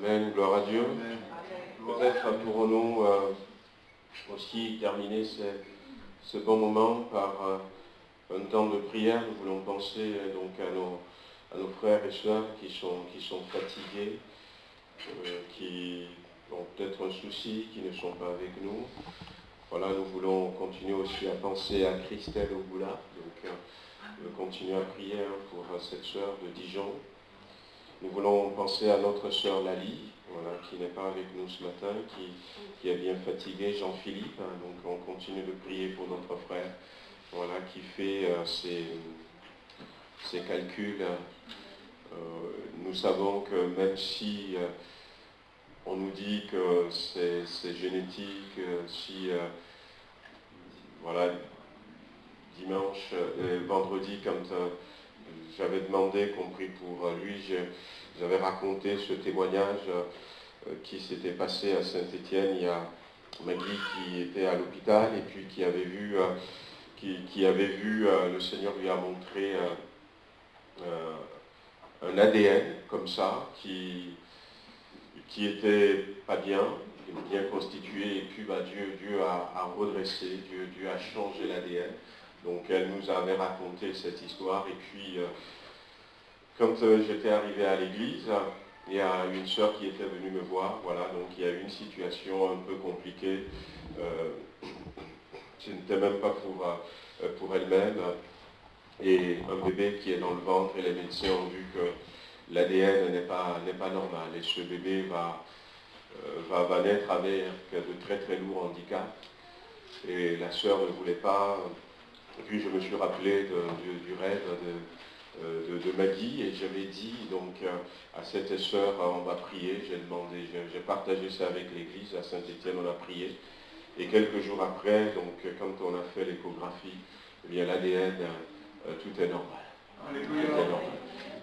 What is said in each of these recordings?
Amen, gloire à Dieu. Amen. Peut-être pourrons-nous aussi terminer ce bon moment par un temps de prière. Nous voulons penser donc à nos frères et sœurs qui sont fatigués, qui ont peut-être un souci, qui ne sont pas avec nous. Voilà, nous voulons continuer aussi à penser à Christelle Oboula. Donc, continuer à prier pour cette sœur de Dijon. Nous voulons penser à notre sœur Lali, voilà, qui n'est pas avec nous ce matin, qui est bien fatigué, Jean-Philippe. Donc on continue de prier pour notre frère, voilà, qui fait ses calculs. Nous savons que même si on nous dit que c'est génétique, voilà, dimanche et vendredi, quand j'avais demandé, compris pour lui, j'avais raconté ce témoignage qui s'était passé à Saint-Étienne. Il y a Maggie qui était à l'hôpital et puis qui avait vu, le Seigneur lui a montré un ADN comme ça, qui était pas bien constitué, et puis Dieu a redressé, Dieu a changé l'ADN. Donc elle nous avait raconté cette histoire, et puis quand j'étais arrivé à l'église, il y a une sœur qui était venue me voir, voilà, donc il y a eu une situation un peu compliquée, ce n'était même pas pour elle-même, et un bébé qui est dans le ventre, et les médecins ont vu que l'ADN n'est pas normal, et ce bébé va naître avec de très très lourds handicaps, et la sœur ne voulait pas. Et puis je me suis rappelé du rêve de Maggie, et j'avais dit donc à cette sœur, on va prier. J'ai partagé ça avec l'église à Saint-Étienne, on a prié, et quelques jours après, donc quand on a fait l'échographie, eh bien l'ADN, tout est normal. Alléluia. Tout est normal.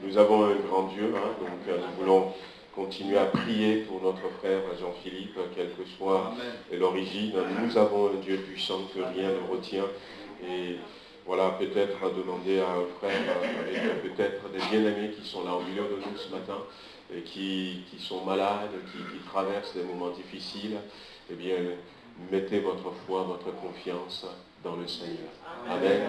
Nous avons un grand Dieu, donc nous voulons continuer à prier pour notre frère Jean-Philippe, quelle que soit l'origine. Nous avons un Dieu puissant que rien ne retient. Et voilà, peut-être demander à un frère, avec peut-être des bien-aimés qui sont là au milieu de nous ce matin, et qui sont malades, qui traversent des moments difficiles, eh bien, mettez votre foi, votre confiance dans le Seigneur. Amen.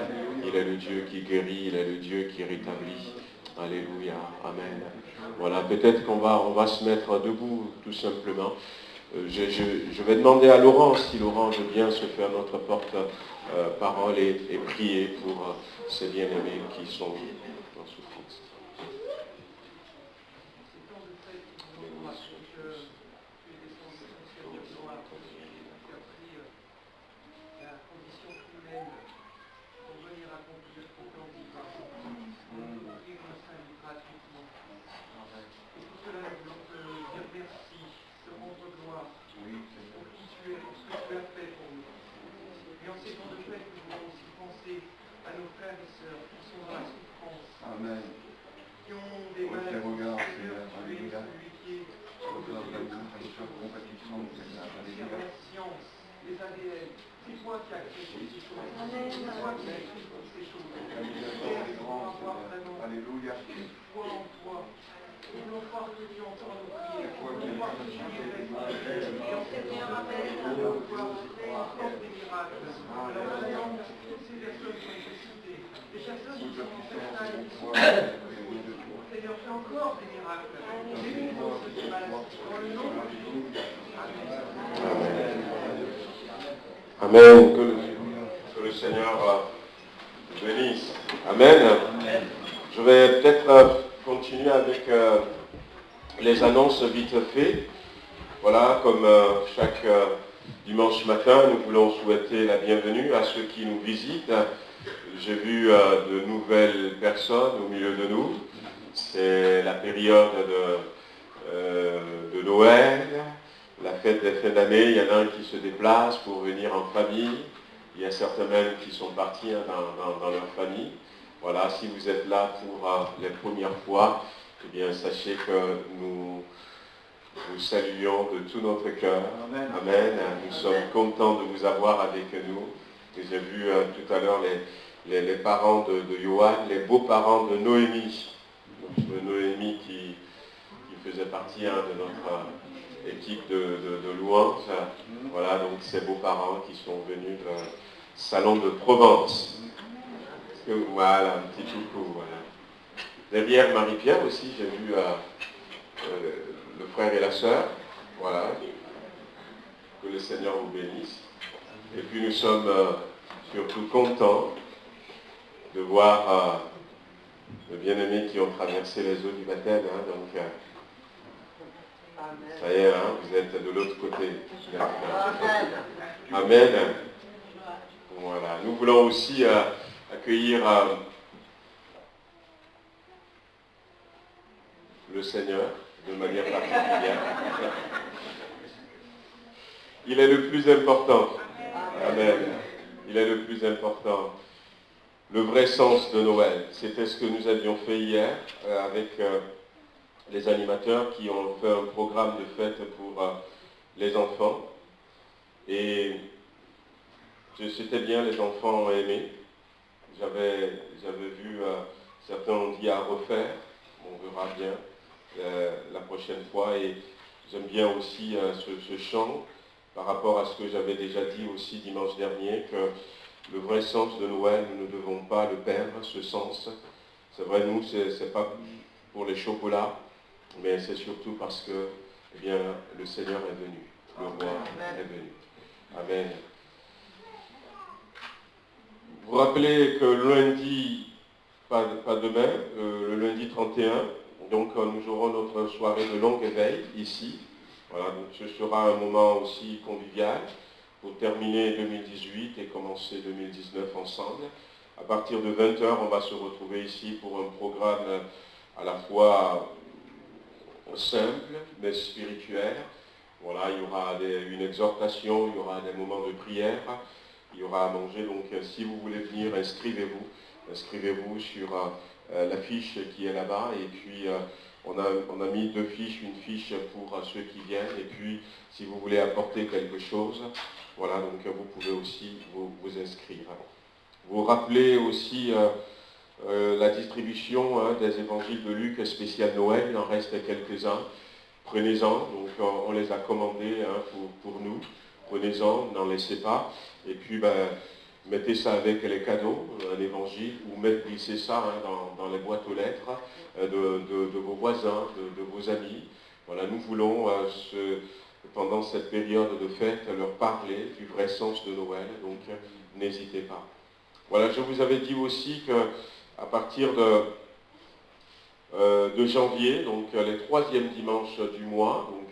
Il est le Dieu qui guérit, il est le Dieu qui rétablit. Alléluia. Amen. Voilà, peut-être qu'on va se mettre debout, tout simplement. Je vais demander à Laurent, si Laurent veut bien se faire notre porte-parole et prier pour ces bien-aimés qui sont en souffrance. Amen. Qui ont des maladies, Seigneur, Alléluia. Reçois d'amour, reçois compatissant, Seigneur, Alléluia. Les ADN, c'est toi qui as créé ces choses. C'est toi qui as écrit toutes ces choses. Alléluia. Foi en toi. Nous voulons croire que tu entends nos prières. Nous voulons croire que tu guéris. Et en Seigneur, Amen. Nous voulons encore des miracles. Alors maintenant, toutes ces personnes qui ont été citées, les personnes qui sont en fait qui sont Seigneur, fais encore des miracles. Guéris-nous de ces maladies. Dans le nom de Jésus. Amen. Amen. Que le Seigneur bénisse. Amen. Amen. Je vais peut-être continuer avec les annonces vite fait. Voilà, comme chaque dimanche matin, nous voulons souhaiter la bienvenue à ceux qui nous visitent. J'ai vu de nouvelles personnes au milieu de nous. C'est la période de Noël, la fête des fins d'année. Il y en a un qui se déplace pour venir en famille. Il y a certains même qui sont partis dans leur famille. Voilà, si vous êtes là pour les premières fois, eh bien, sachez que nous saluons de tout notre cœur. Amen. Amen. Nous sommes contents de vous avoir avec nous. Et j'ai vu tout à l'heure les parents de Johan, les beaux-parents de Noémie. Donc, Noémie qui faisait partie de notre équipe de louanges. Voilà, donc ses beaux-parents qui sont venus du Salon de Provence. Voilà, un petit coucou. Voilà. Derrière Marie-Pierre aussi, j'ai vu le frère et la sœur. Voilà. Que le Seigneur vous bénisse. Et puis nous sommes surtout contents de voir les bien-aimés qui ont traversé les eaux du baptême. Donc, ça y est, vous êtes de l'autre côté. Amen. Voilà. Nous voulons aussi accueillir le Seigneur de manière particulière. Il est le plus important. Amen. Il est le plus important. Le vrai sens de Noël, c'était ce que nous avions fait hier avec les animateurs qui ont fait un programme de fête pour les enfants. Et c'était bien, les enfants ont aimé. J'avais vu, certains ont dit à refaire, on verra bien la prochaine fois. Et j'aime bien aussi ce chant par rapport à ce que j'avais déjà dit aussi dimanche dernier, que le vrai sens de Noël, nous ne devons pas le perdre, ce sens. C'est vrai, nous, c'est pas pour les chocolats, mais c'est surtout parce que, eh bien, le Seigneur est venu, le roi est venu. Amen. Vous vous rappelez que lundi, pas demain, le lundi 31, donc nous aurons notre soirée de longue éveil ici. Voilà, donc ce sera un moment aussi convivial pour terminer 2018 et commencer 2019 ensemble. À partir de 20h, on va se retrouver ici pour un programme à la fois simple mais spirituel. Voilà, il y aura une exhortation, il y aura des moments de prière, il y aura à manger. Donc si vous voulez venir, inscrivez-vous sur l'affiche qui est là-bas. Et puis on a mis 2 fiches, une fiche pour ceux qui viennent. Et puis si vous voulez apporter quelque chose, voilà, donc vous pouvez aussi vous inscrire. Vous rappelez aussi la distribution des évangiles de Luc spécial Noël, il en reste quelques-uns. Prenez-en, donc on les a commandés pour nous. Prenez-en, n'en laissez pas. Et puis mettez ça avec les cadeaux, un évangile, ou glissez ça dans les boîtes aux lettres de vos voisins, de vos amis. Voilà, nous voulons pendant cette période de fête leur parler du vrai sens de Noël, donc n'hésitez pas. Voilà, je vous avais dit aussi qu'à partir de janvier, donc les 3e dimanches du mois, donc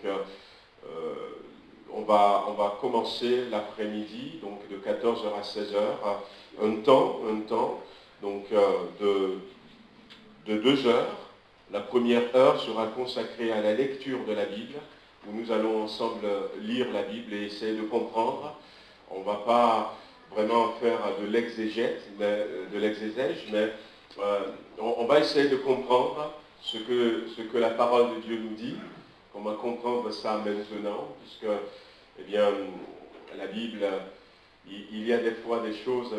on va commencer l'après-midi, donc de 14h à 16h, un temps, donc de 2 heures. La première heure sera consacrée à la lecture de la Bible, où nous allons ensemble lire la Bible et essayer de comprendre. On ne va pas vraiment faire de l'exégèse, mais on va essayer de comprendre ce que la parole de Dieu nous dit, comment comprendre ça maintenant, puisque, eh bien, la Bible, il y a des fois des choses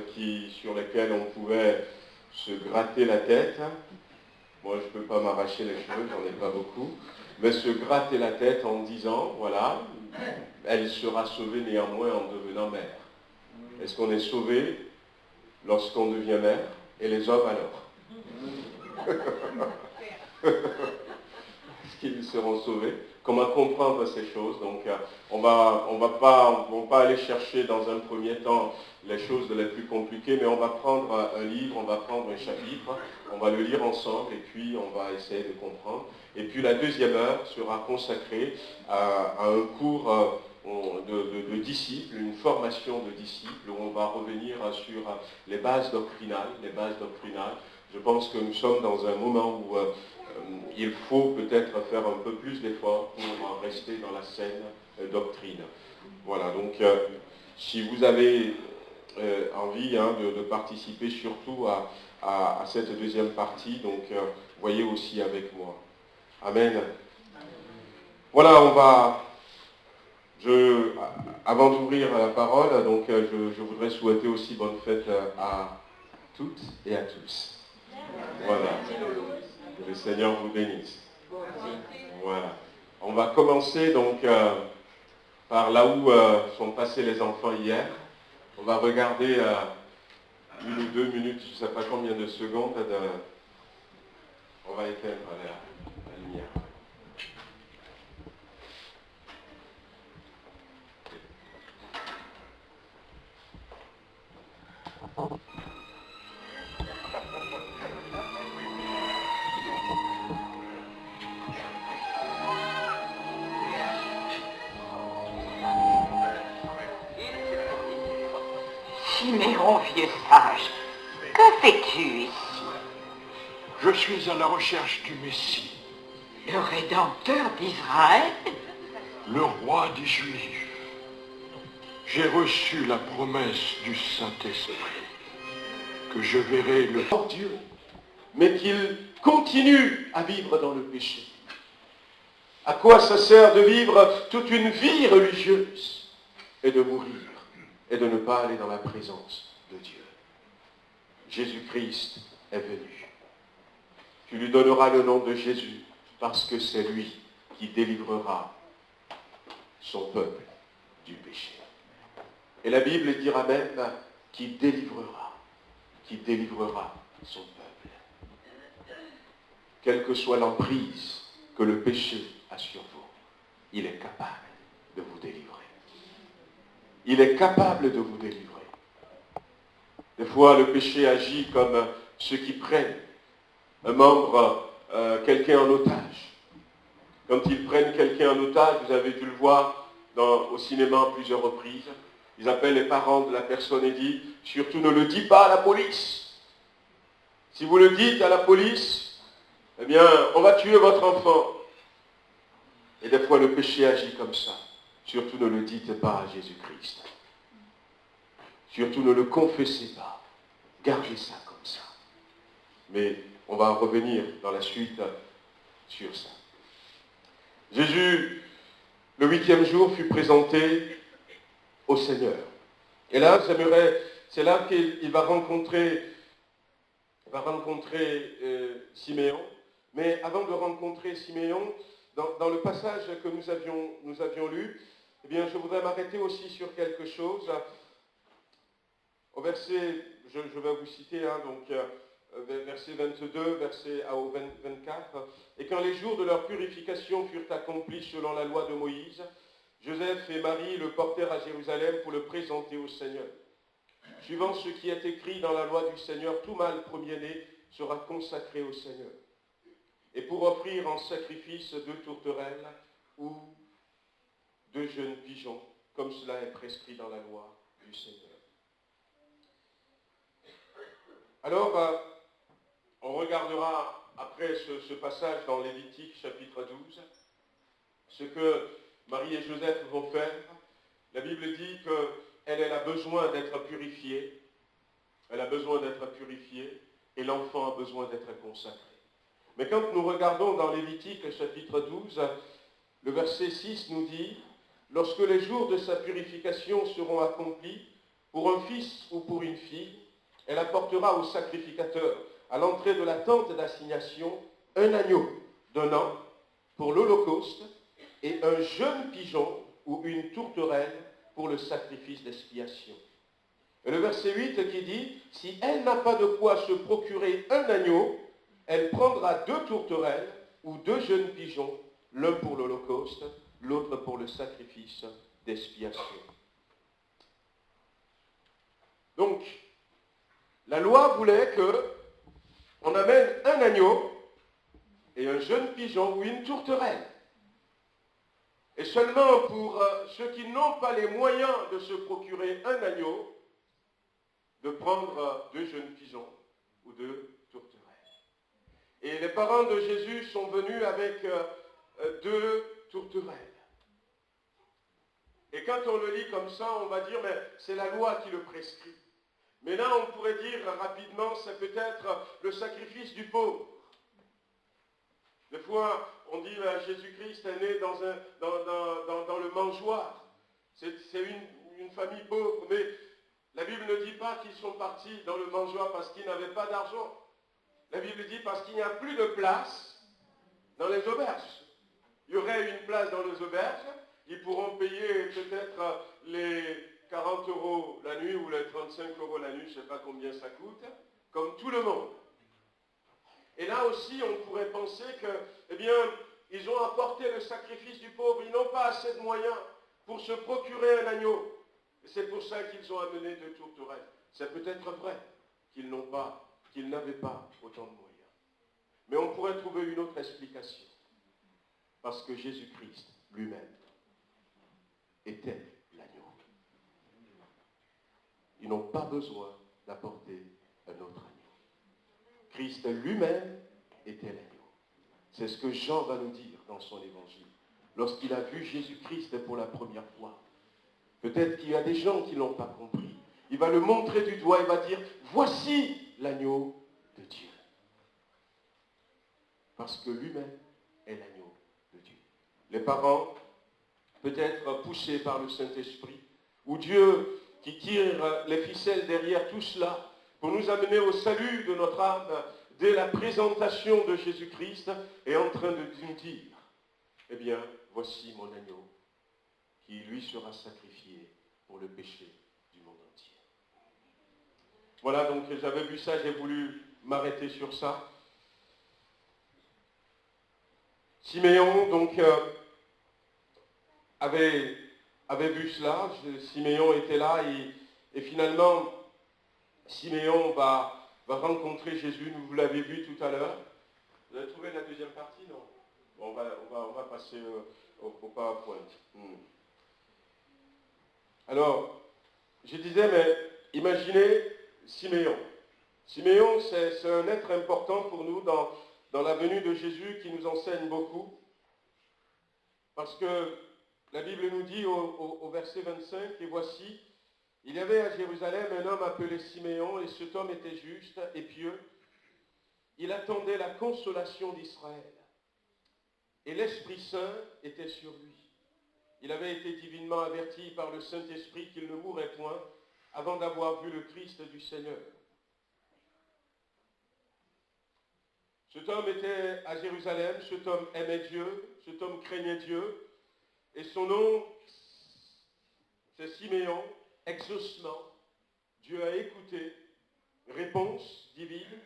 sur lesquelles on pouvait se gratter la tête. Moi, je ne peux pas m'arracher les cheveux, j'en ai pas beaucoup, mais se gratter la tête en disant, voilà, elle sera sauvée néanmoins en devenant mère. Est-ce qu'on est sauvé lorsqu'on devient mère? Et les hommes alors? Est-ce qu'ils seront sauvés? Comment comprendre ces choses? Donc on va pas aller chercher dans un premier temps les choses les plus compliquées, mais on va prendre un livre, on va prendre un chapitre, on va le lire ensemble et puis on va essayer de comprendre. Et puis la 2e heure sera consacrée à un cours de disciples, une formation de disciples, où on va revenir sur les bases doctrinales. Je pense que nous sommes dans un moment où il faut peut-être faire un peu plus d'efforts pour rester dans la saine doctrine. Voilà, donc si vous avez envie de participer surtout à cette 2e partie, donc voyez aussi avec moi. Amen. Voilà, avant d'ouvrir la parole, donc je voudrais souhaiter aussi bonne fête à toutes et à tous. Voilà. Que le Seigneur vous bénisse. Voilà. On va commencer donc par là où sont passés les enfants hier. On va regarder 1 ou 2 minutes, je ne sais pas combien de secondes. On va éteindre la lumière. Siméon, vieux sage, que fais-tu ici? Je suis à la recherche du Messie, Le Rédempteur d'Israël? le roi des Juifs. J'ai reçu la promesse du Saint-Esprit que je verrai le Dieu, mais qu'il continue à vivre dans le péché. À quoi ça sert de vivre toute une vie religieuse et de mourir et de ne pas aller dans la présence de Dieu? Jésus-Christ est venu. Tu lui donneras le nom de Jésus parce que c'est lui qui délivrera son peuple du péché. Et la Bible dira même qui délivrera son peuple. Quelle que soit l'emprise que le péché a sur vous, il est capable de vous délivrer. Il est capable de vous délivrer. Des fois, le péché agit comme ceux qui prennent un membre, quelqu'un en otage. Quand ils prennent quelqu'un en otage, vous avez dû le voir au cinéma à plusieurs reprises, ils appellent les parents de la personne et disent « Surtout ne le dis pas à la police. Si vous le dites à la police, eh bien, on va tuer votre enfant. » Et des fois, le péché agit comme ça. Surtout ne le dites pas à Jésus-Christ. Surtout ne le confessez pas. Gardez ça comme ça. Mais on va revenir dans la suite sur ça. Jésus, le 8e jour, fut présenté au Seigneur. Et là, c'est là qu'il va rencontrer Siméon. Mais avant de rencontrer Siméon, dans le passage que nous avions lu, eh bien, je voudrais m'arrêter aussi sur quelque chose. Au verset, je vais vous citer, verset 22, au 24. « Et quand les jours de leur purification furent accomplis selon la loi de Moïse, Joseph et Marie le portèrent à Jérusalem pour le présenter au Seigneur. Suivant ce qui est écrit dans la loi du Seigneur, tout mâle premier-né sera consacré au Seigneur. Et pour offrir en sacrifice 2 tourterelles ou 2 jeunes pigeons, comme cela est prescrit dans la loi du Seigneur. » Alors, on regardera après ce passage dans Lévitique chapitre 12, ce que Marie et Joseph vont faire. La Bible dit qu'elle a besoin d'être purifiée. Elle a besoin d'être purifiée et l'enfant a besoin d'être consacré. Mais quand nous regardons dans Lévitique chapitre 12, le verset 6 nous dit « Lorsque les jours de sa purification seront accomplis, pour un fils ou pour une fille, elle apportera au sacrificateur, à l'entrée de la tente d'assignation, un agneau d'1 an pour l'holocauste et un jeune pigeon ou une tourterelle pour le sacrifice d'expiation. » Et le verset 8 qui dit « Si elle n'a pas de quoi se procurer un agneau, elle prendra 2 tourterelles ou 2 jeunes pigeons, l'un pour l'holocauste, l'autre pour le sacrifice d'expiation. » Donc, la loi voulait qu'on amène un agneau et un jeune pigeon ou une tourterelle. Et seulement pour ceux qui n'ont pas les moyens de se procurer un agneau, de prendre 2 jeunes pigeons ou 2 tourterelles. Et les parents de Jésus sont venus avec 2 tourterelles. Et quand on le lit comme ça, on va dire, mais c'est la loi qui le prescrit. Mais là, on pourrait dire rapidement, c'est peut-être le sacrifice du pauvre. Des fois, on dit, Jésus-Christ est né dans le mangeoire. C'est une famille pauvre, mais la Bible ne dit pas qu'ils sont partis dans le mangeoire parce qu'ils n'avaient pas d'argent. La Bible dit parce qu'il n'y a plus de place dans les auberges. Il y aurait une place dans les auberges. Ils pourront payer peut-être les 40 € la nuit ou les 35 € la nuit, je ne sais pas combien ça coûte, comme tout le monde. Et là aussi, on pourrait penser que, eh bien, ils ont apporté le sacrifice du pauvre. Ils n'ont pas assez de moyens pour se procurer un agneau. Et c'est pour ça qu'ils ont amené de tourterelles. C'est peut-être vrai qu'ils n'avaient pas autant de moyens. Mais on pourrait trouver une autre explication. Parce que Jésus-Christ lui-même était l'agneau. Ils n'ont pas besoin d'apporter un autre agneau. Christ lui-même était l'agneau. C'est ce que Jean va nous dire dans son évangile. Lorsqu'il a vu Jésus-Christ pour la première fois. Peut-être qu'il y a des gens qui ne l'ont pas compris. Il va le montrer du doigt et va dire, voici l'agneau de Dieu. Parce que lui-même est l'agneau de Dieu. Les parents, peut-être poussés par le Saint-Esprit, ou Dieu qui tire les ficelles derrière tout cela pour nous amener au salut de notre âme dès la présentation de Jésus-Christ, est en train de nous dire, eh bien, voici mon agneau qui lui sera sacrifié pour le péché du monde entier. Voilà, donc j'avais vu ça, j'ai voulu m'arrêter sur ça. Siméon, donc, avait vu cela. Siméon était là et finalement, Siméon va rencontrer Jésus. Vous l'avez vu tout à l'heure. Vous avez trouvé la deuxième partie, non? Bon, on va passer au PowerPoint. Alors, je disais, mais imaginez Siméon. Siméon, c'est un être important pour nous dans la venue de Jésus qui nous enseigne beaucoup. Parce que la Bible nous dit au verset 25, et voici, il y avait à Jérusalem un homme appelé Siméon, et cet homme était juste et pieux. Il attendait la consolation d'Israël. Et l'Esprit Saint était sur lui. Il avait été divinement averti par le Saint-Esprit qu'il ne mourrait point avant d'avoir vu le Christ du Seigneur. Cet homme était à Jérusalem, cet homme aimait Dieu, cet homme craignait Dieu, et son nom, c'est Siméon, exaucement. Dieu a écouté, réponse divine.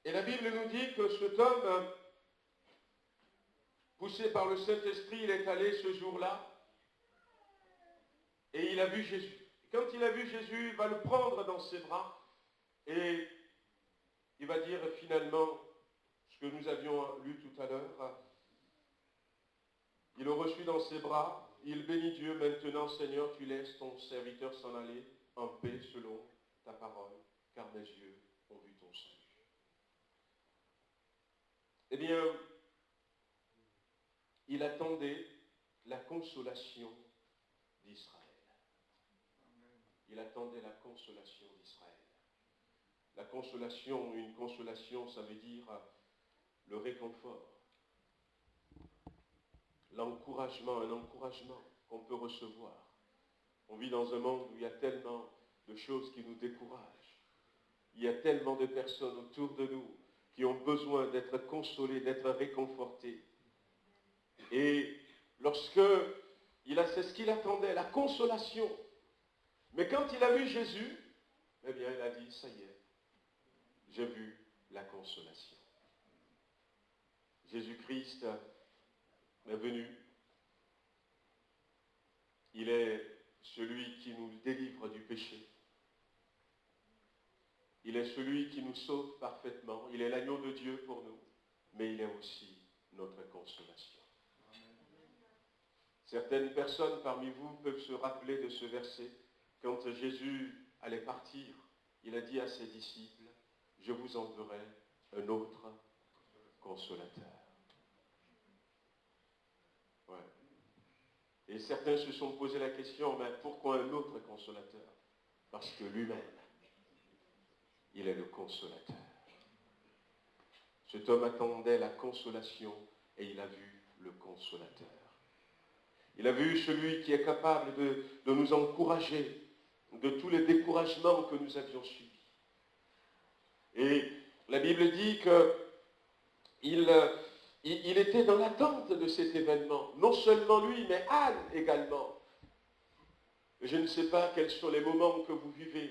Et la Bible nous dit que cet homme, poussé par le Saint-Esprit, il est allé ce jour-là, et il a vu Jésus. Et quand il a vu Jésus, il va le prendre dans ses bras, et il va dire finalement, ce que nous avions lu tout à l'heure, il le reçut dans ses bras, il bénit Dieu, maintenant Seigneur, tu laisses ton serviteur s'en aller en paix selon ta parole, car mes yeux ont vu ton salut. Eh bien, il attendait la consolation d'Israël. Il attendait la consolation d'Israël. La consolation, une consolation, ça veut dire le réconfort, l'encouragement, un encouragement qu'on peut recevoir. On vit dans un monde où il y a tellement de choses qui nous découragent. Il y a tellement de personnes autour de nous qui ont besoin d'être consolées, d'être réconfortées. Et lorsque c'est ce qu'il attendait, la consolation. Mais quand il a vu Jésus, eh bien il a dit, ça y est, j'ai vu la consolation. Jésus-Christ est venu. Il est celui qui nous délivre du péché. Il est celui qui nous sauve parfaitement. Il est l'agneau de Dieu pour nous, mais il est aussi notre consolation. Certaines personnes parmi vous peuvent se rappeler de ce verset. Quand Jésus allait partir, il a dit à ses disciples, je vous enverrai un autre consolateur. Ouais. Et certains se sont posé la question, mais pourquoi un autre consolateur? Parce que lui-même, il est le consolateur. Cet homme attendait la consolation et il a vu le consolateur. Il a vu celui qui est capable de nous encourager de tous les découragements que nous avions subis. Et la Bible dit qu'il il était dans l'attente de cet événement. Non seulement lui, mais Anne également. Je ne sais pas quels sont les moments que vous vivez.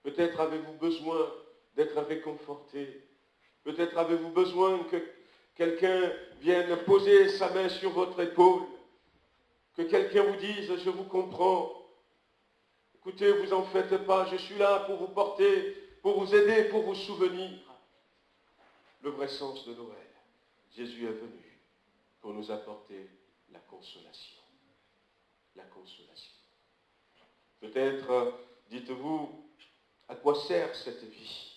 Peut-être avez-vous besoin d'être réconforté. Peut-être avez-vous besoin que quelqu'un vienne poser sa main sur votre épaule. Que quelqu'un vous dise, je vous comprends. Écoutez, vous en faites pas, je suis là pour vous porter, pour vous aider, pour vous souvenir. Le vrai sens de Noël. Jésus est venu pour nous apporter la consolation. La consolation. Peut-être, dites-vous, à quoi sert cette vie?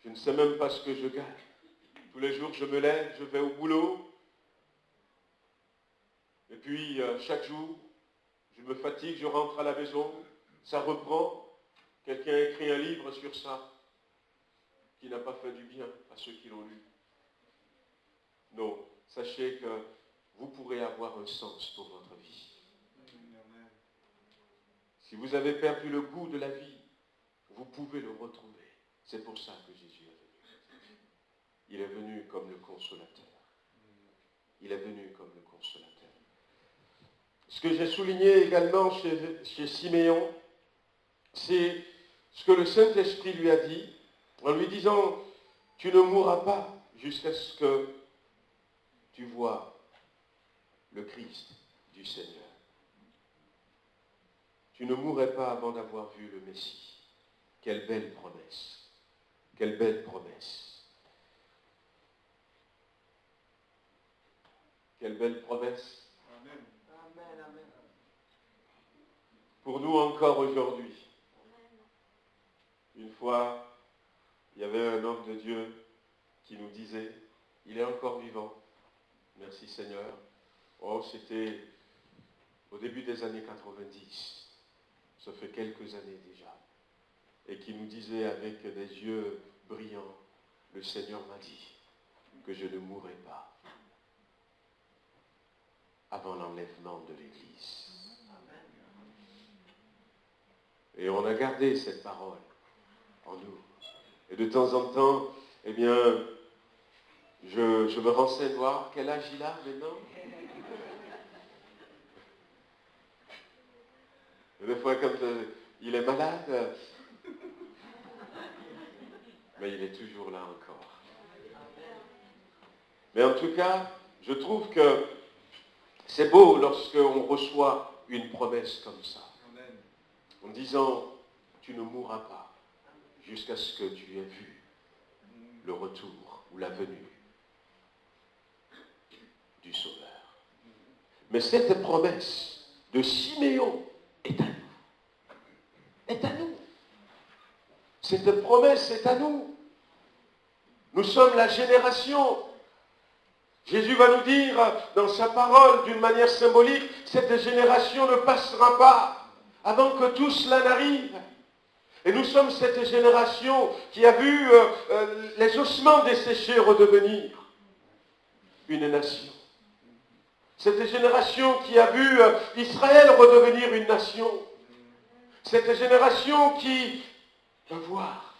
Je ne sais même pas ce que je gagne. Tous les jours, je me lève, je vais au boulot. Et puis, chaque jour, je me fatigue, je rentre à la maison. Ça reprend. Quelqu'un a écrit un livre sur ça qui n'a pas fait du bien à ceux qui l'ont lu. Non, sachez que vous pourrez avoir un sens pour votre vie. Si vous avez perdu le goût de la vie, vous pouvez le retrouver. C'est pour ça que Jésus est venu. Il est venu comme le consolateur. Il est venu comme le consolateur. Ce que j'ai souligné également chez Siméon, c'est ce que le Saint-Esprit lui a dit, en lui disant, tu ne mourras pas jusqu'à ce que tu vois le Christ du Seigneur. Tu ne mourrais pas avant d'avoir vu le Messie. Quelle belle promesse. Quelle belle promesse. Quelle belle promesse. Amen. Amen, amen. Pour nous encore aujourd'hui. Une fois, il y avait un homme de Dieu qui nous disait, il est encore vivant. Merci Seigneur. Oh, c'était au début des années 90. Ça fait quelques années déjà. Et qui nous disait avec des yeux brillants, le Seigneur m'a dit que je ne mourrai pas avant l'enlèvement de l'Église. Et on a gardé cette parole en nous. Et de temps en temps, eh bien, je me renseigne voir quel âge il a maintenant. Et des fois, quand il est malade, mais il est toujours là encore. Mais en tout cas, je trouve que c'est beau lorsqu'on reçoit une promesse comme ça. En disant, tu ne mourras pas jusqu'à ce que tu aies vu le retour ou la venue du Sauveur. Mais cette promesse de Siméon est à nous. Est à nous. Cette promesse est à nous. Nous sommes la génération. Jésus va nous dire dans sa parole d'une manière symbolique, cette génération ne passera pas avant que tout cela n'arrive. Et nous sommes cette génération qui a vu les ossements desséchés redevenir une nation. Cette génération qui a vu Israël redevenir une nation. Cette génération qui va voir.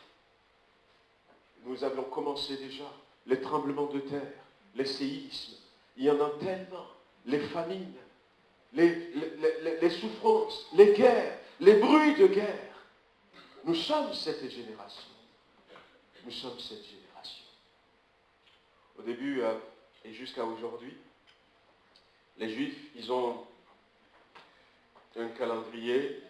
Nous avons commencé déjà les tremblements de terre, les séismes. Il y en a tellement. Les famines, les souffrances, les guerres, les bruits de guerre. Nous sommes cette génération. Nous sommes cette génération. Au début et jusqu'à aujourd'hui, les Juifs, ils ont un calendrier.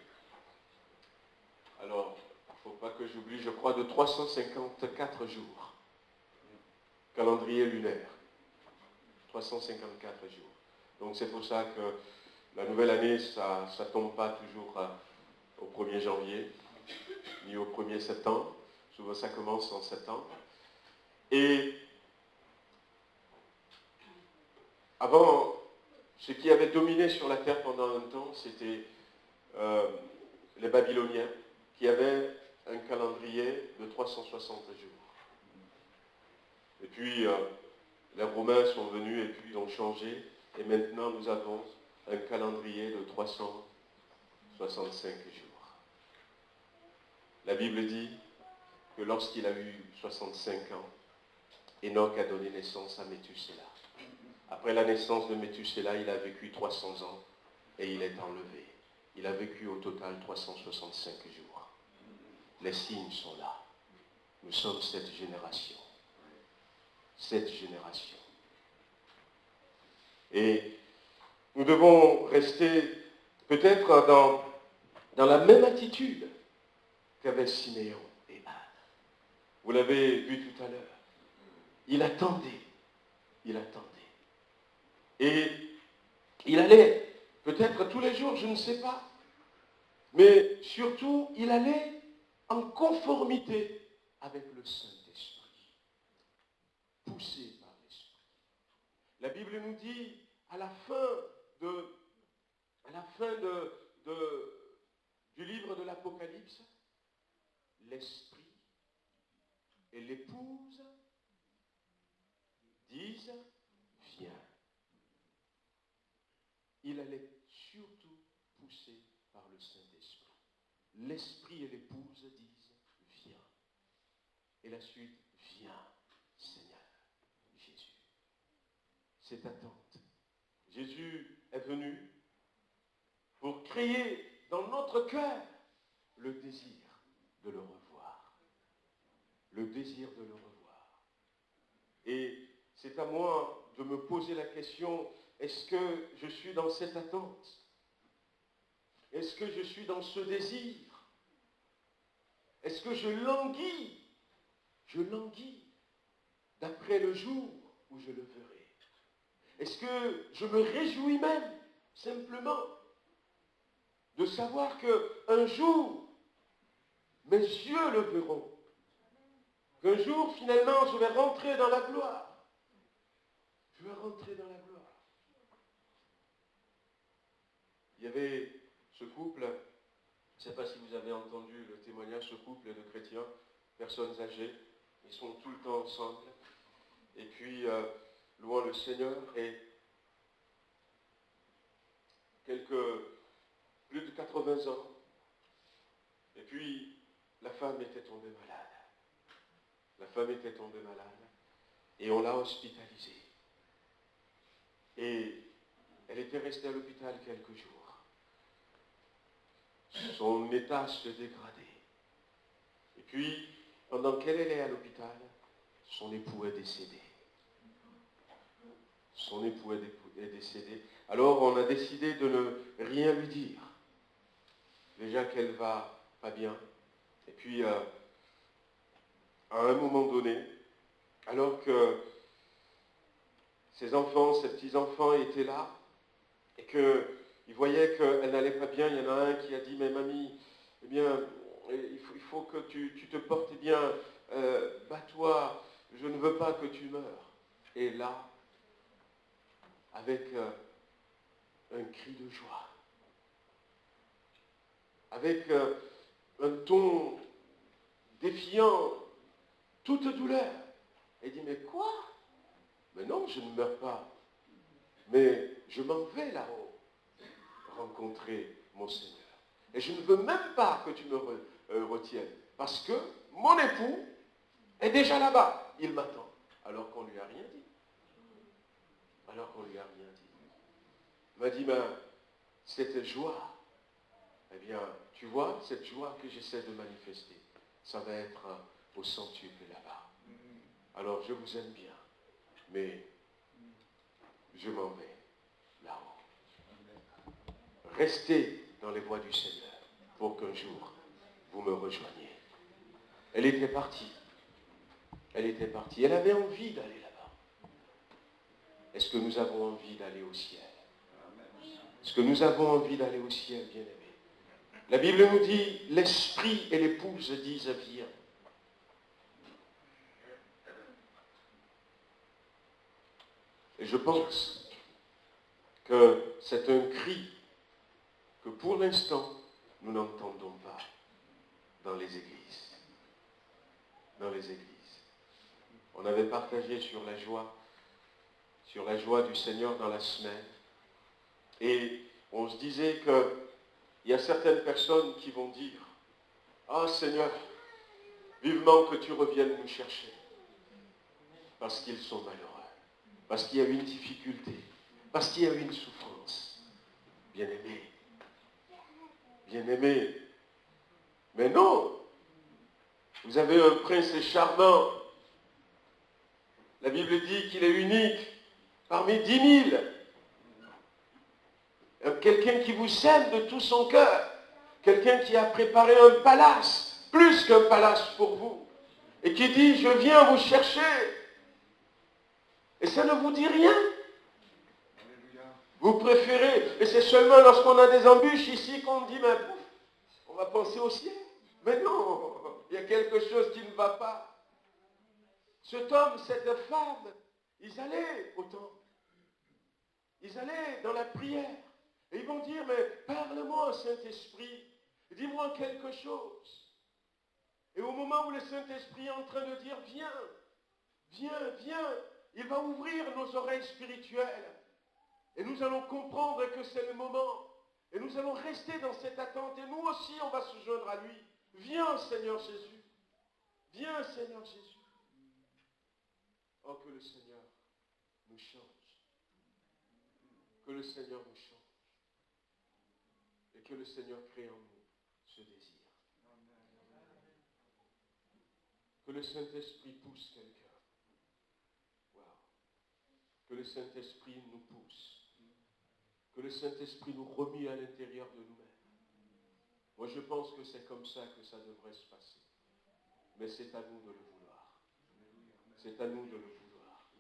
Alors, il ne faut pas que j'oublie, je crois, de 354 jours. Calendrier lunaire. 354 jours. Donc c'est pour ça que la nouvelle année, ça ne tombe pas toujours au 1er janvier, ni au 1er septembre. Souvent ça commence en septembre. Et avant, ce qui avait dominé sur la terre pendant un temps, c'était les Babyloniens, qui avaient un calendrier de 360 jours. Et puis, les Romains sont venus et puis ils ont changé. Et maintenant, nous avons un calendrier de 365 jours. La Bible dit que lorsqu'il a eu 65 ans, Enoch a donné naissance à Méthusela. Après la naissance de Méthusela, il a vécu 300 ans et il est enlevé. Il a vécu au total 365 jours. Les signes sont là. Nous sommes cette génération. Cette génération. Et nous devons rester peut-être dans la même attitude qu'avait Siméon et Anne. Vous l'avez vu tout à l'heure. Il attendait. Il attendait. Et il allait, peut-être tous les jours, je ne sais pas, mais surtout, il allait en conformité avec le Saint-Esprit, poussé par l'Esprit. La Bible nous dit, à la fin du livre de l'Apocalypse, l'Esprit et l'épouse disent, viens. Il allait surtout poussé par le Saint-Esprit. L'Esprit et l'épouse disent, viens. Et la suite, viens, Seigneur Jésus. Cette attente. Jésus est venu pour créer dans notre cœur le désir de le revoir. Le désir de le revoir. Et c'est à moi de me poser la question, est-ce que je suis dans cette attente? Est-ce que je suis dans ce désir? Est-ce que je languis d'après le jour où je le verrai? Est-ce que je me réjouis même, simplement, de savoir qu'un jour, mes yeux le verront? Qu'un jour, finalement, je vais rentrer dans la gloire. Je vais rentrer dans la gloire. Il y avait ce couple, je ne sais pas si vous avez entendu le témoignage, ce couple de chrétiens, personnes âgées, ils sont tout le temps ensemble, et puis louant le Seigneur, et plus de 80 ans, et puis la femme était tombée malade. La femme était tombée malade, et on l'a hospitalisée. Et elle était restée à l'hôpital quelques jours. Son état se dégradait. Et puis, pendant qu'elle est à l'hôpital, son époux est décédé. Son époux est décédé. Alors, on a décidé de ne rien lui dire. Déjà qu'elle va pas bien. Et puis, à un moment donné, alors que ses enfants, ses petits-enfants étaient là, et qu'ils voyaient qu'elle n'allait pas bien, il y en a un qui a dit, mais mamie, eh bien, il faut que tu te portes bien, bats-toi, je ne veux pas que tu meurs. Et là, avec un cri de joie, avec un ton défiant toute douleur, elle dit, mais quoi? Mais non, je ne meurs pas. Mais je m'en vais là-haut rencontrer mon Seigneur. Et je ne veux même pas que tu me retiennes. Parce que mon époux est déjà là-bas. Il m'attend. Alors qu'on ne lui a rien dit. Alors qu'on ne lui a rien dit. Il m'a dit, ben, cette joie, eh bien, tu vois, cette joie que j'essaie de manifester, ça va être au centuple là-bas. Alors je vous aime bien. Mais je m'en vais là-haut. Restez dans les voies du Seigneur pour qu'un jour vous me rejoigniez. Elle était partie. Elle était partie. Elle avait envie d'aller là-bas. Est-ce que nous avons envie d'aller au ciel? Est-ce que nous avons envie d'aller au ciel, bien-aimés? La Bible nous dit, l'esprit et l'épouse disent, viens. Et je pense que c'est un cri que pour l'instant, nous n'entendons pas dans les églises. Dans les églises. On avait partagé sur la joie du Seigneur dans la semaine. Et on se disait qu'il y a certaines personnes qui vont dire, ah Seigneur, vivement que tu reviennes nous chercher. parce qu'ils sont malheureux, parce qu'il y a une difficulté, parce qu'il y a une souffrance. Bien-aimé, bien-aimé, mais non, vous avez un prince charmant. La Bible dit qu'il est unique parmi 10 000. Quelqu'un qui vous aime de tout son cœur. Quelqu'un qui a préparé un palace, plus qu'un palace pour vous. Et qui dit, je viens vous chercher. Et ça ne vous dit rien. Vous préférez, et c'est seulement lorsqu'on a des embûches ici qu'on dit, mais pouf, on va penser au ciel. Mais non, il y a quelque chose qui ne va pas. Cet homme, cette femme, ils allaient au temple. Ils allaient dans la prière. Et ils vont dire, mais parle-moi, Saint-Esprit. Dis-moi quelque chose. Et au moment où le Saint-Esprit est en train de dire, viens, viens, viens, il va ouvrir nos oreilles spirituelles. Et nous allons comprendre que c'est le moment. Et nous allons rester dans cette attente. Et nous aussi, on va se joindre à lui. Viens, Seigneur Jésus. Viens, Seigneur Jésus. Oh, que le Seigneur nous change. Que le Seigneur nous change. Et que le Seigneur crée en nous ce désir. Que le Saint-Esprit pousse quelqu'un. Wow. Que le Saint-Esprit nous pousse. Que le Saint-Esprit nous remue à l'intérieur de nous-mêmes. Moi, je pense que c'est comme ça que ça devrait se passer. Mais c'est à nous de le vouloir. C'est à nous de le vouloir.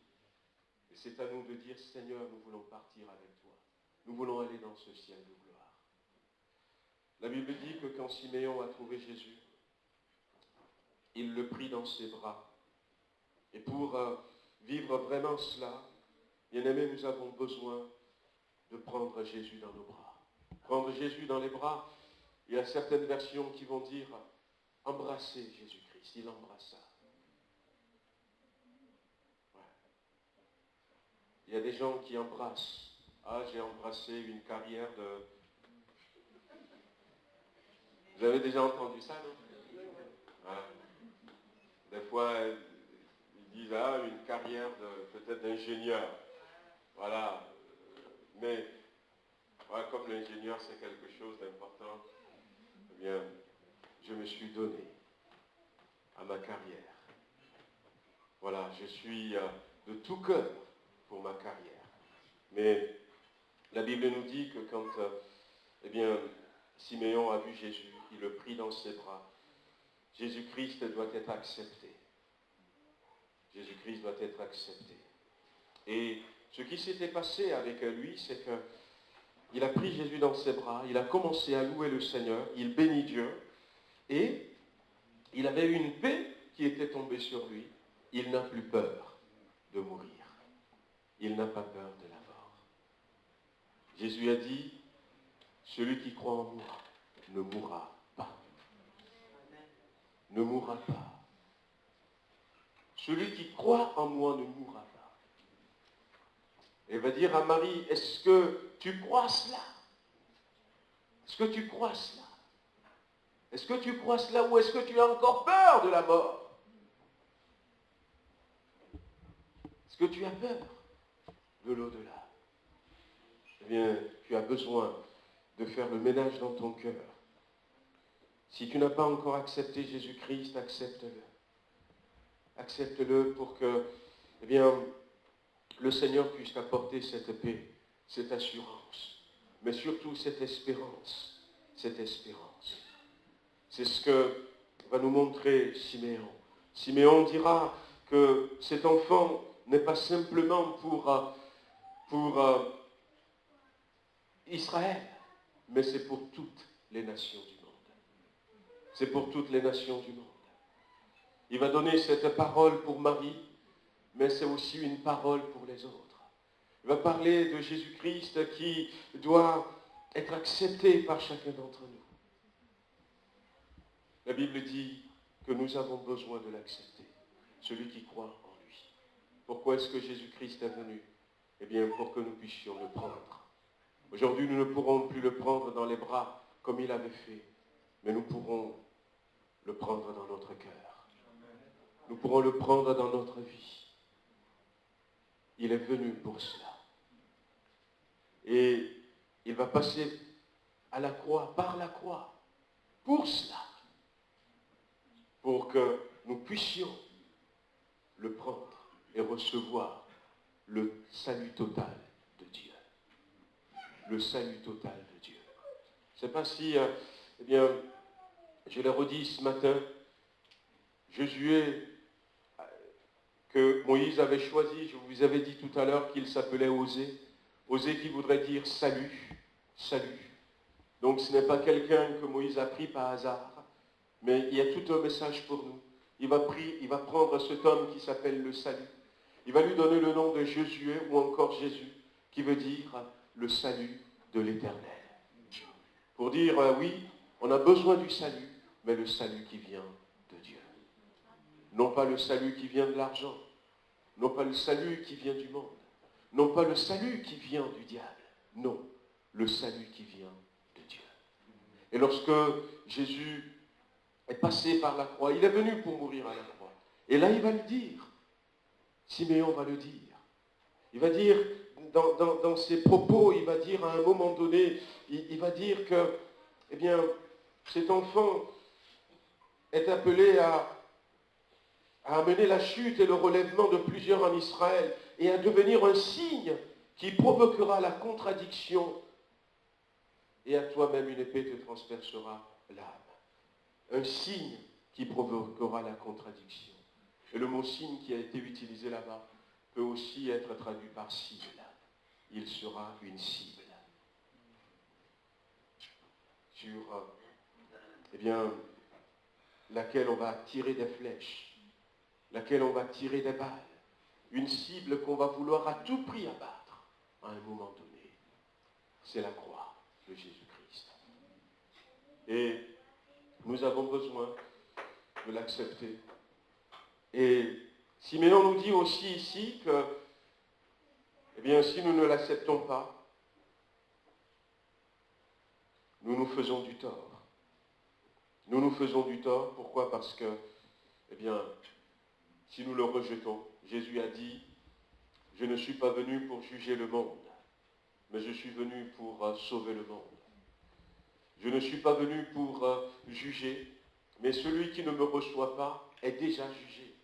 Et c'est à nous de dire, Seigneur, nous voulons partir avec toi. Nous voulons aller dans ce ciel de gloire. La Bible dit que quand Siméon a trouvé Jésus, il le prit dans ses bras. Et pour vivre vraiment cela, bien-aimés, nous avons besoin de prendre Jésus dans nos bras. Prendre Jésus dans les bras, il y a certaines versions qui vont dire embrasser Jésus-Christ. Il embrassa. Ouais. Il y a des gens qui embrassent. Ah, j'ai embrassé une carrière de... Vous avez déjà entendu ça, non? Voilà. Des fois, ils disent, ah, une carrière peut-être d'ingénieur. Voilà. Mais, voilà, comme l'ingénieur, c'est quelque chose d'important, eh bien, je me suis donné à ma carrière. Voilà, je suis de tout cœur pour ma carrière. Mais la Bible nous dit que quand, eh bien, Siméon a vu Jésus, il le prit dans ses bras. Jésus-Christ doit être accepté. Jésus-Christ doit être accepté. Et ce qui s'était passé avec lui, c'est qu'il a pris Jésus dans ses bras, il a commencé à louer le Seigneur, il bénit Dieu, et il avait une paix qui était tombée sur lui. Il n'a plus peur de mourir. Il n'a pas peur de la mort. Jésus a dit, celui qui croit en moi ne mourra pas. Ne mourra pas. Celui qui croit en moi ne mourra pas. Et va dire à Marie, est-ce que tu crois cela? Est-ce que tu crois cela? Est-ce que tu crois cela ou est-ce que tu as encore peur de la mort? Est-ce que tu as peur de l'au-delà? Eh bien, tu as besoin de faire le ménage dans ton cœur. Si tu n'as pas encore accepté Jésus-Christ, accepte-le. Accepte-le pour que, eh bien, le Seigneur puisse t'apporter cette paix, cette assurance, mais surtout cette espérance, cette espérance. C'est ce que va nous montrer Siméon. Siméon dira que cet enfant n'est pas simplement pour Israël, mais c'est pour toutes les nations du monde. C'est pour toutes les nations du monde. Il va donner cette parole pour Marie, mais c'est aussi une parole pour les autres. Il va parler de Jésus-Christ qui doit être accepté par chacun d'entre nous. La Bible dit que nous avons besoin de l'accepter, celui qui croit en lui. Pourquoi est-ce que Jésus-Christ est venu? Eh bien, pour que nous puissions le prendre. Aujourd'hui, nous ne pourrons plus le prendre dans les bras comme il avait fait, mais nous pourrons le prendre dans notre cœur. Nous pourrons le prendre dans notre vie. il est venu pour cela. Et il va passer à la croix, par la croix, pour cela. Pour que nous puissions le prendre et recevoir le salut total de Dieu. Le salut total de Dieu. Je ne sais pas si, eh bien, je l'ai redit ce matin, Josué, que Moïse avait choisi, je vous avais dit tout à l'heure qu'il s'appelait Osée. Osée qui voudrait dire salut, salut. Donc ce n'est pas quelqu'un que Moïse a pris par hasard, mais il y a tout un message pour nous. Il va prendre cet homme qui s'appelle le salut. Il va lui donner le nom de Josué ou encore Jésus, qui veut dire le salut de l'Éternel. Pour dire, oui, on a besoin du salut, mais le salut qui vient de Dieu. Non pas le salut qui vient de l'argent, non pas le salut qui vient du monde, non pas le salut qui vient du diable, non, le salut qui vient de Dieu. Et lorsque Jésus est passé par la croix, il est venu pour mourir à la croix. Et là, il va le dire. Siméon va le dire. Il va dire, dans ses propos, il va dire à un moment donné, il va dire que, eh bien, cet enfant est appelé à amener la chute et le relèvement de plusieurs en Israël et à devenir un signe qui provoquera la contradiction. Et à toi-même une épée te transpercera l'âme. Un signe qui provoquera la contradiction. Et le mot signe qui a été utilisé là-bas peut aussi être traduit par cible. Il sera une cible. Sur, eh bien, laquelle on va tirer des flèches, laquelle on va tirer des balles. Une cible qu'on va vouloir à tout prix abattre à un moment donné. C'est la croix de Jésus-Christ. Et nous avons besoin de l'accepter. Et Siméon nous dit aussi ici que, eh bien, si nous ne l'acceptons pas, nous nous faisons du tort. Nous nous faisons du tort. Pourquoi? Parce que, eh bien, si nous le rejetons, Jésus a dit, je ne suis pas venu pour juger le monde, mais je suis venu pour sauver le monde. Je ne suis pas venu pour juger, mais celui qui ne me reçoit pas est déjà jugé.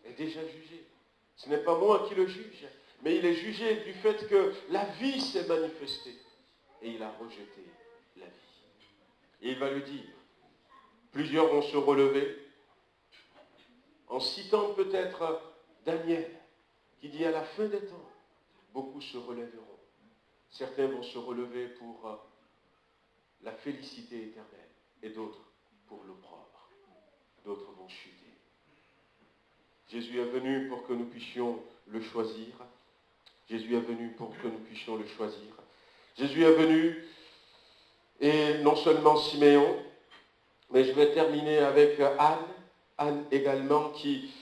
Est déjà jugé. Ce n'est pas moi qui le juge, mais il est jugé du fait que la vie s'est manifestée. Et il a rejeté la vie. Et il va le dire. Plusieurs vont se relever, en citant peut-être Daniel, qui dit à la fin des temps, beaucoup se relèveront. Certains vont se relever pour la félicité éternelle, et d'autres pour l'opprobre. D'autres vont chuter. Jésus est venu pour que nous puissions le choisir. Jésus est venu pour que nous puissions le choisir. Jésus est venu, et non seulement Siméon, mais je vais terminer avec Anne également, qui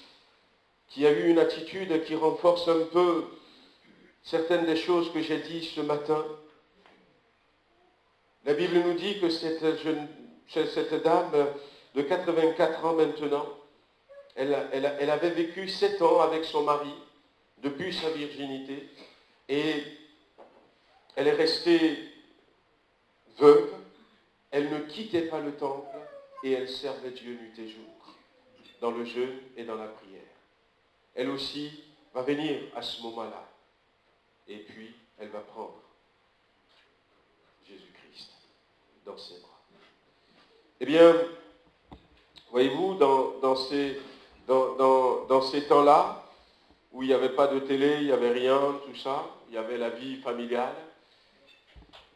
a eu une attitude qui renforce un peu certaines des choses que j'ai dites ce matin. La Bible nous dit que cette dame de 84 ans maintenant, elle avait vécu 7 ans avec son mari, depuis sa virginité, et elle est restée veuve, elle ne quittait pas le temple, et elle servait Dieu nuit et jour, dans le jeûne et dans la prière. Elle aussi va venir à ce moment-là, et puis elle va prendre Jésus-Christ dans ses bras. Eh bien, voyez-vous, dans ces temps-là, où il n'y avait pas de télé, il n'y avait rien, tout ça, il y avait la vie familiale,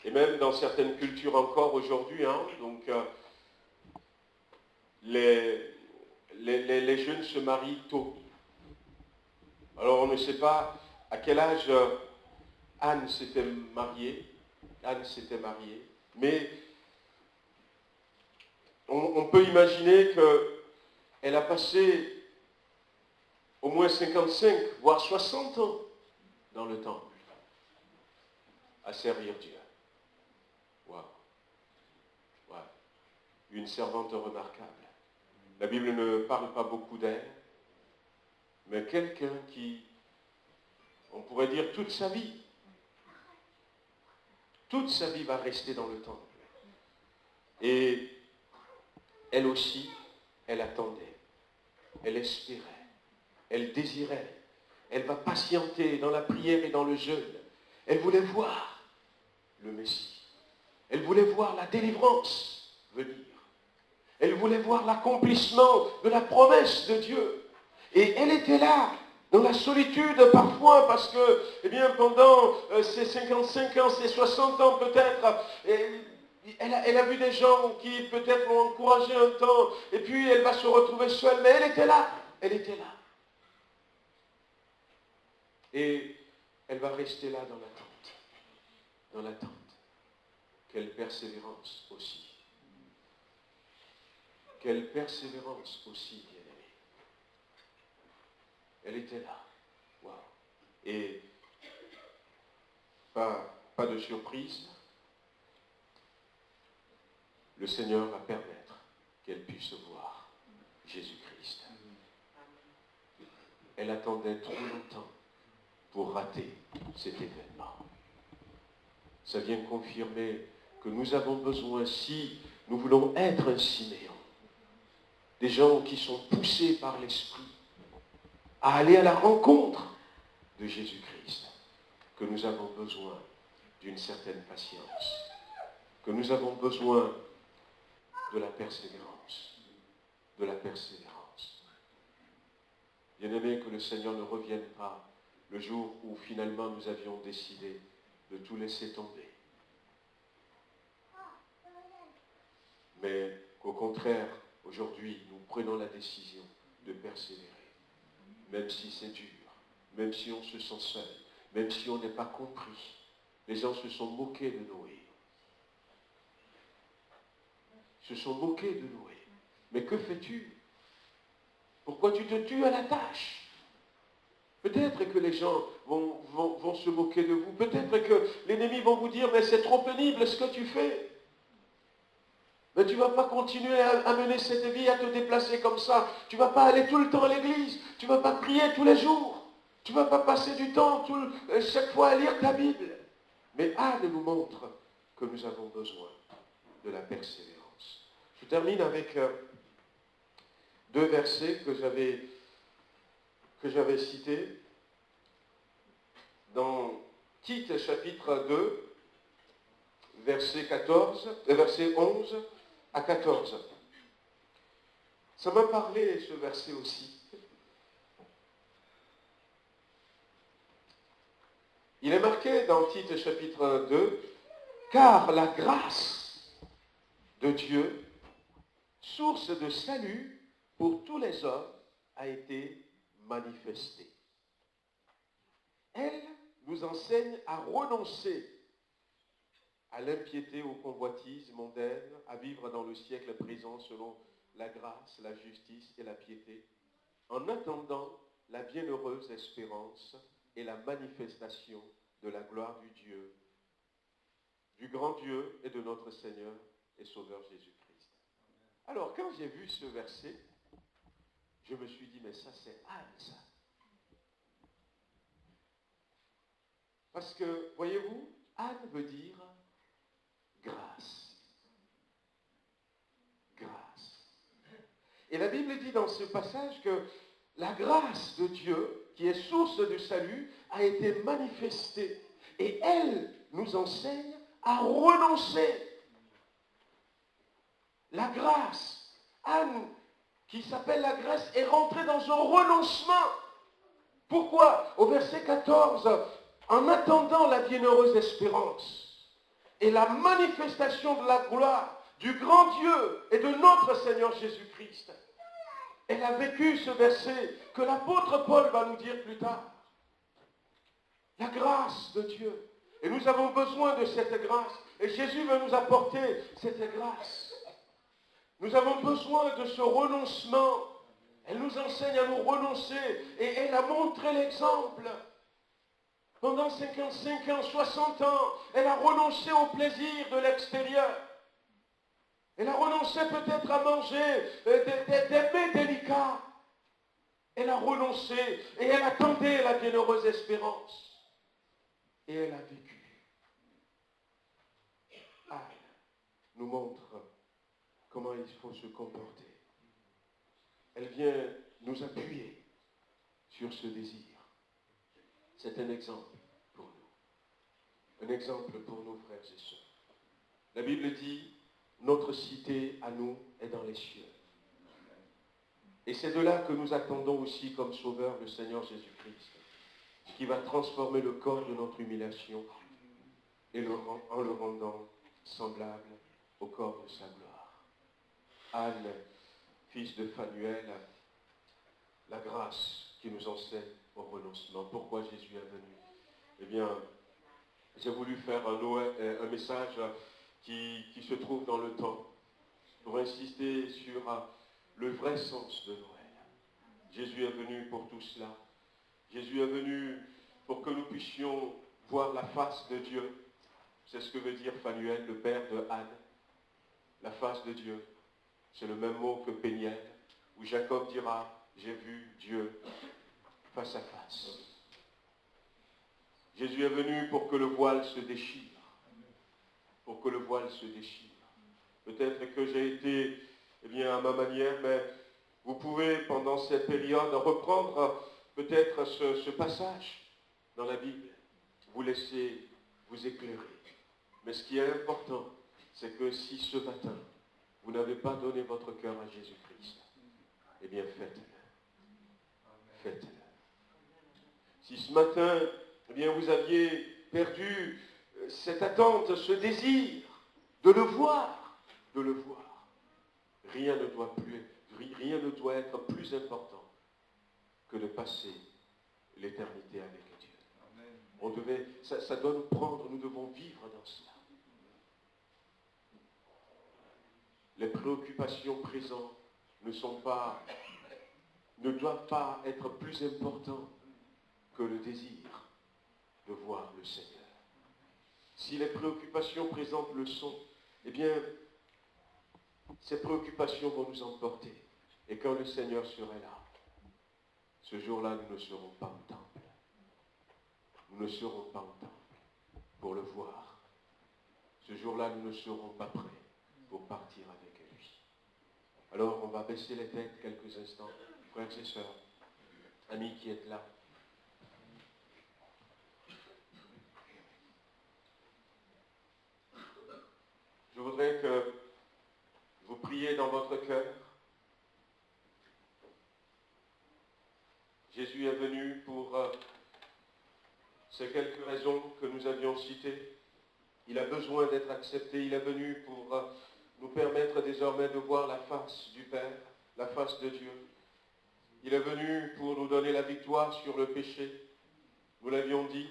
et même dans certaines cultures encore aujourd'hui, donc les jeunes se marient tôt. Alors on ne sait pas à quel âge Anne s'était mariée, mais on peut imaginer qu'elle a passé au moins 55, voire 60 ans dans le temple à servir Dieu. Waouh. Wow. Une servante remarquable. La Bible ne parle pas beaucoup d'elle, mais quelqu'un qui on pourrait dire toute sa vie. Toute sa vie va rester dans le temple. Et elle aussi, elle attendait, elle espérait, elle désirait, elle va patienter dans la prière et dans le jeûne. Elle voulait voir le Messie. Elle voulait voir la délivrance venir. Elle voulait voir l'accomplissement de la promesse de Dieu. Et elle était là, dans la solitude parfois, parce que, eh bien, pendant ces 55 ans, ces 60 ans peut-être, elle a vu des gens qui peut-être l'ont encouragée un temps, et puis elle va se retrouver seule, mais elle était là, elle était là. Et elle va rester là dans l'attente. Quelle persévérance aussi. Quelle persévérance aussi, bien-aimée. Elle était là. Wow. Et pas de surprise. Le Seigneur va permettre qu'elle puisse voir Jésus-Christ. Elle attendait trop longtemps pour rater cet événement. Ça vient confirmer que nous avons besoin, si nous voulons être un Siméon, des gens qui sont poussés par l'Esprit à aller à la rencontre de Jésus-Christ, que nous avons besoin d'une certaine patience, que nous avons besoin de la persévérance, de la persévérance. Bien-aimé, que le Seigneur ne revienne pas le jour où finalement nous avions décidé de tout laisser tomber. Mais qu'au contraire, aujourd'hui, nous prenons la décision de persévérer. Même si c'est dur, même si on se sent seul, même si on n'est pas compris. Les gens se sont moqués de Noé. Se sont moqués de Noé. Mais que fais-tu? Pourquoi tu te tues à la tâche? Peut-être que les gens vont se moquer de vous. Peut-être que l'ennemi va vous dire, mais c'est trop pénible ce que tu fais. Mais tu ne vas pas continuer à mener cette vie, à te déplacer comme ça. Tu ne vas pas aller tout le temps à l'église. Tu ne vas pas prier tous les jours. Tu ne vas pas passer du temps chaque fois à lire ta Bible. Mais Anne nous montre que nous avons besoin de la persévérance. Je termine avec deux versets que j'avais cités dans Tite chapitre 2, verset 11 à 14. Ça m'a parlé, ce verset aussi. Il est marqué dans Tite chapitre 2, « Car la grâce de Dieu, source de salut pour tous les hommes, a été manifestée. Elle nous enseigne à renoncer à l'impiété, aux convoitises mondaines, à vivre dans le siècle présent selon la grâce, la justice et la piété, en attendant la bienheureuse espérance et la manifestation de la gloire du Dieu, du grand Dieu et de notre Seigneur et Sauveur Jésus-Christ. » Alors, quand j'ai vu ce verset, je me suis dit, mais ça c'est Anne, ça. Parce que, voyez-vous, Anne veut dire grâce. Grâce. Et la Bible dit dans ce passage que la grâce de Dieu, qui est source du salut, a été manifestée. Et elle nous enseigne à renoncer. La grâce. Anne, qui s'appelle la grâce, est rentrée dans un renoncement. Pourquoi? Au verset 14, en attendant la bienheureuse espérance et la manifestation de la gloire du grand Dieu et de notre Seigneur Jésus-Christ. Elle a vécu ce verset que l'apôtre Paul va nous dire plus tard. La grâce de Dieu. Et nous avons besoin de cette grâce. Et Jésus veut nous apporter cette grâce. Nous avons besoin de ce renoncement. Elle nous enseigne à nous renoncer. Et elle a montré l'exemple. Pendant 55 ans, 60 ans, elle a renoncé au plaisir de l'extérieur. Elle a renoncé peut-être à manger des mets délicats. Elle a renoncé et elle attendait la bienheureuse espérance. Et elle a vécu. Anne nous montre comment il faut se comporter. Elle vient nous appuyer sur ce désir. C'est un exemple pour nous. Un exemple pour nos frères et sœurs. La Bible dit, notre cité à nous est dans les cieux. Et c'est de là que nous attendons aussi comme sauveur le Seigneur Jésus-Christ, qui va transformer le corps de notre humiliation et en le rendant semblable au corps de sa gloire. Anne, fils de Phanuel, la grâce qui nous enseigne au renoncement. Pourquoi Jésus est venu? Eh bien, j'ai voulu faire un message qui se trouve dans le temps pour insister sur le vrai sens de Noël. Jésus est venu pour tout cela. Jésus est venu pour que nous puissions voir la face de Dieu. C'est ce que veut dire Phanuel, le père de Anne. La face de Dieu. C'est le même mot que Péniel, où Jacob dira, j'ai vu Dieu face à face. Jésus est venu pour que le voile se déchire. Pour que le voile se déchire. Peut-être que j'ai été, à ma manière, mais vous pouvez, pendant cette période, reprendre peut-être ce passage dans la Bible. Vous laissez vous éclairer. Mais ce qui est important, c'est que si ce matin, vous n'avez pas donné votre cœur à Jésus-Christ, eh bien faites-le. Faites-le. Si ce matin, vous aviez perdu cette attente, ce désir de le voir, rien ne doit être plus important que de passer l'éternité avec Dieu. Ça doit nous prendre, nous devons vivre dans cela. Les préoccupations présentes ne doivent pas être plus importantes que le désir de voir le Seigneur. Si les préoccupations présentes le sont, eh bien, ces préoccupations vont nous emporter. Et quand le Seigneur serait là, ce jour-là, nous ne serons pas au temple. Nous ne serons pas au temple pour le voir. Ce jour-là, nous ne serons pas prêts pour partir avec lui. Alors, on va baisser les têtes quelques instants. Frères et sœurs, amis qui êtes là. Je voudrais que vous priez dans votre cœur. Jésus est venu pour ces quelques raisons que nous avions citées. Il a besoin d'être accepté. Il est venu pour nous permettre désormais de voir la face du Père, la face de Dieu. Il est venu pour nous donner la victoire sur le péché. Nous l'avions dit.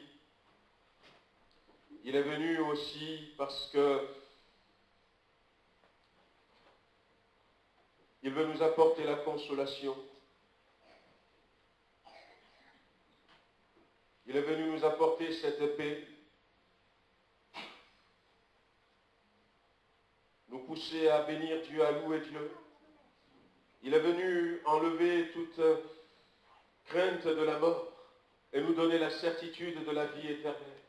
Il est venu aussi parce que il veut nous apporter la consolation. Il est venu nous apporter cette paix. Nous pousser à bénir Dieu, à louer Dieu. Il est venu enlever toute crainte de la mort et nous donner la certitude de la vie éternelle.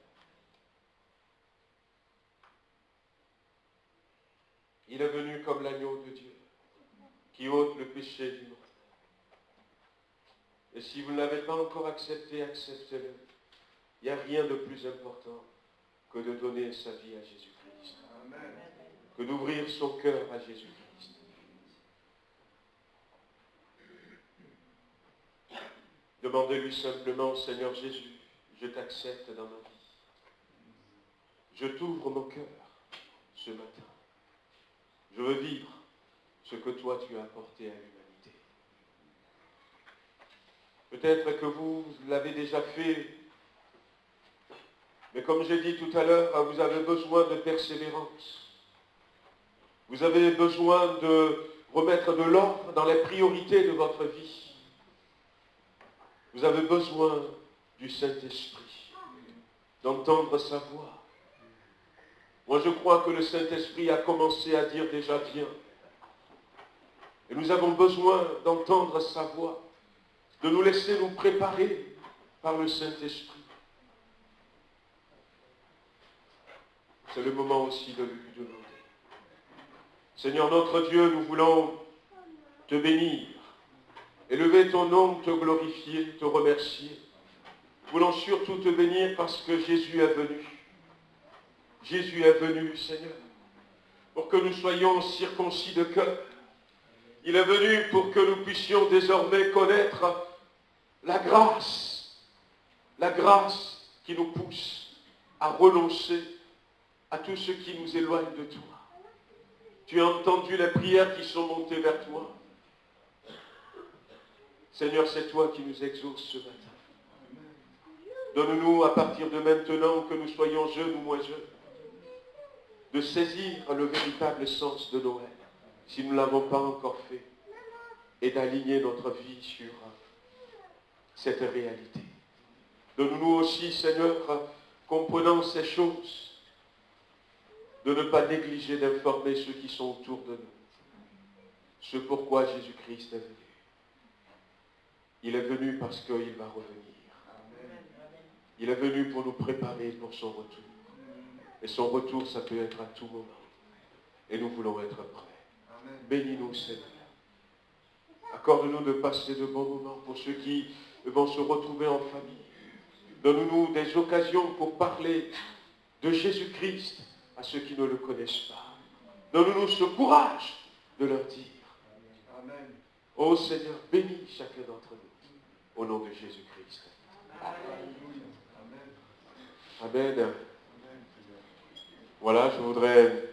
Il est venu comme l'agneau de Dieu qui ôte le péché du monde. Et si vous ne l'avez pas encore accepté, acceptez-le. Il n'y a rien de plus important que de donner sa vie à Jésus-Christ. Que d'ouvrir son cœur à Jésus-Christ. Demandez-lui simplement, Seigneur Jésus, je t'accepte dans ma vie. Je t'ouvre mon cœur ce matin. Je veux vivre ce que toi tu as apporté à l'humanité. Peut-être que vous l'avez déjà fait, mais comme j'ai dit tout à l'heure, vous avez besoin de persévérance. Vous avez besoin de remettre de l'ordre dans les priorités de votre vie. Vous avez besoin du Saint-Esprit, d'entendre sa voix. Moi, je crois que le Saint-Esprit a commencé à dire déjà viens. Et nous avons besoin d'entendre sa voix, de nous laisser nous préparer par le Saint-Esprit. C'est le moment aussi de lui demander. Seigneur notre Dieu, nous voulons te bénir, élever ton nom, te glorifier, te remercier. Nous voulons surtout te bénir parce que Jésus est venu. Jésus est venu, Seigneur, pour que nous soyons circoncis de cœur. Il est venu pour que nous puissions désormais connaître la grâce qui nous pousse à renoncer à tout ce qui nous éloigne de toi. Tu as entendu les prières qui sont montées vers toi. Seigneur, c'est toi qui nous exauces ce matin. Donne-nous à partir de maintenant, que nous soyons jeunes ou moins jeunes, de saisir le véritable sens de Noël, si nous ne l'avons pas encore fait, et d'aligner notre vie sur cette réalité. Donne-nous aussi, Seigneur, comprenant ces choses, de ne pas négliger d'informer ceux qui sont autour de nous. Ce pourquoi Jésus-Christ est venu. Il est venu parce qu'il va revenir. Il est venu pour nous préparer pour son retour. Et son retour, ça peut être à tout moment. Et nous voulons être prêts. Bénis-nous, Seigneur. Accorde-nous de passer de bons moments pour ceux qui vont se retrouver en famille. Donne-nous des occasions pour parler de Jésus-Christ à ceux qui ne le connaissent pas. Donne-nous ce courage de leur dire. Amen. Ô Seigneur, bénis chacun d'entre nous. Au nom de Jésus-Christ. Amen. Amen. Voilà, je voudrais